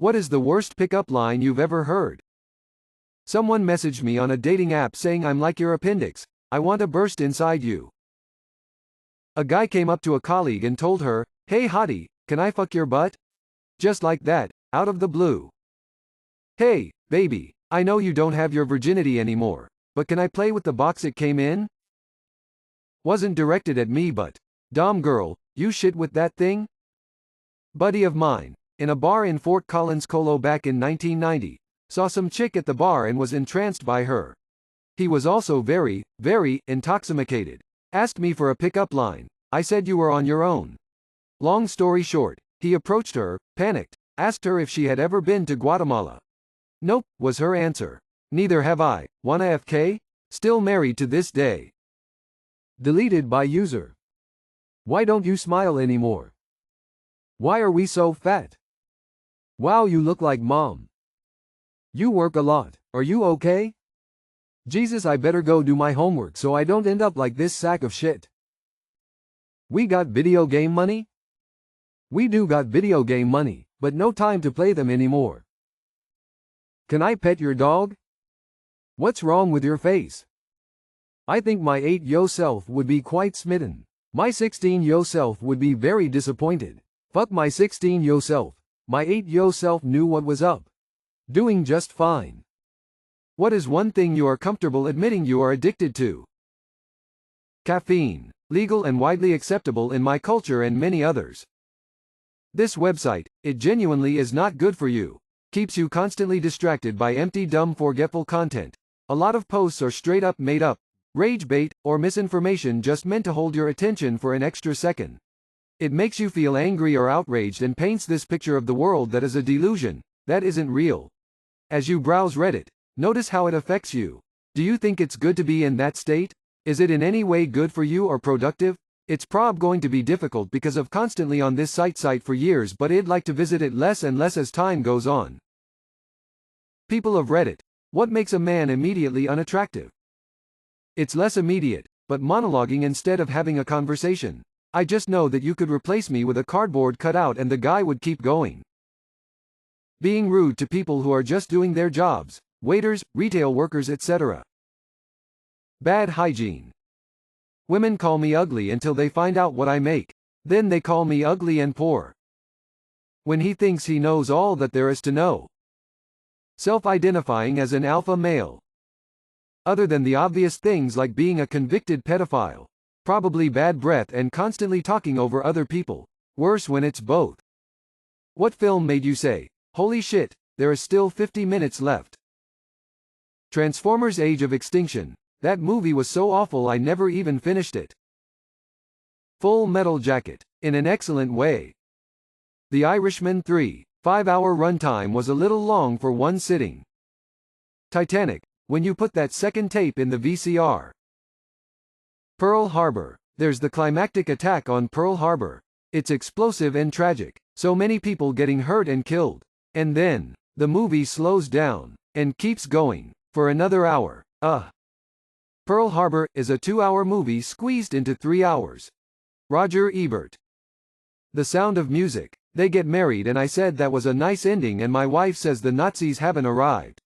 What is the worst pickup line you've ever heard? Someone messaged me on a dating app saying I'm like your appendix. I want to burst inside you. A guy came up to a colleague and told her, "Hey hottie, can I fuck your butt?" Just like that, out of the blue. "Hey, baby, I know you don't have your virginity anymore, but can I play with the box it came in?" Wasn't directed at me but, "Dom girl, you shit with that thing?" Buddy of mine, in a bar in Fort Collins Colo back in 1990, saw some chick at the bar and was entranced by her. He was also very, very intoxicated. Asked me for a pickup line. I said you were on your own. Long story short, he approached her, panicked, asked her if she had ever been to Guatemala. "Nope," was her answer. "Neither have I. Wanna FK? Still married to this day." Deleted by user. Why don't you smile anymore? Why are we so fat? Wow, you look like mom. You work a lot. Are you okay? Jesus, I better go do my homework so I don't end up like this sack of shit. We got video game money? We do got video game money, but no time to play them anymore. Can I pet your dog? What's wrong with your face? I think my 8-yo self would be quite smitten. My 16-yo self would be very disappointed. Fuck my 16-yo self. My 8-yo self knew what was up. Doing just fine. What is one thing you are comfortable admitting you are addicted to? Caffeine. Legal and widely acceptable in my culture and many others. This website, it genuinely is not good for you. Keeps you constantly distracted by empty, dumb, forgetful content. A lot of posts are straight up made up, rage bait, or misinformation just meant to hold your attention for an extra second. It makes you feel angry or outraged and paints this picture of the world that is a delusion, that isn't real. As you browse Reddit, notice how it affects you. Do you think it's good to be in that state? Is it in any way good for you or productive? It's going to be difficult because of constantly on this site for years, but I'd like to visit it less and less as time goes on. People of Reddit, what makes a man immediately unattractive? It's less immediate, but monologuing instead of having a conversation. I just know that you could replace me with a cardboard cutout and the guy would keep going. Being rude to people who are just doing their jobs, waiters, retail workers, etc. Bad hygiene. Women call me ugly until they find out what I make. Then they call me ugly and poor. When he thinks he knows all that there is to know. Self-identifying as an alpha male. Other than the obvious things like being a convicted pedophile. Probably bad breath and constantly talking over other people. Worse when it's both. What film made you say, "Holy shit, there is still 50 minutes left"? Transformers: Age of Extinction. That movie was so awful I never even finished it. Full Metal Jacket. In an excellent way. The Irishman 3. 5-hour runtime was a little long for one sitting. Titanic. When you put that second tape in the VCR. Pearl Harbor. There's the climactic attack on Pearl Harbor. It's explosive and tragic. So many people getting hurt and killed. And then, the movie slows down, and keeps going, for another hour. Pearl Harbor is a 2-hour movie squeezed into 3 hours. Roger Ebert. The Sound of Music. They get married and I said that was a nice ending and my wife says the Nazis haven't arrived.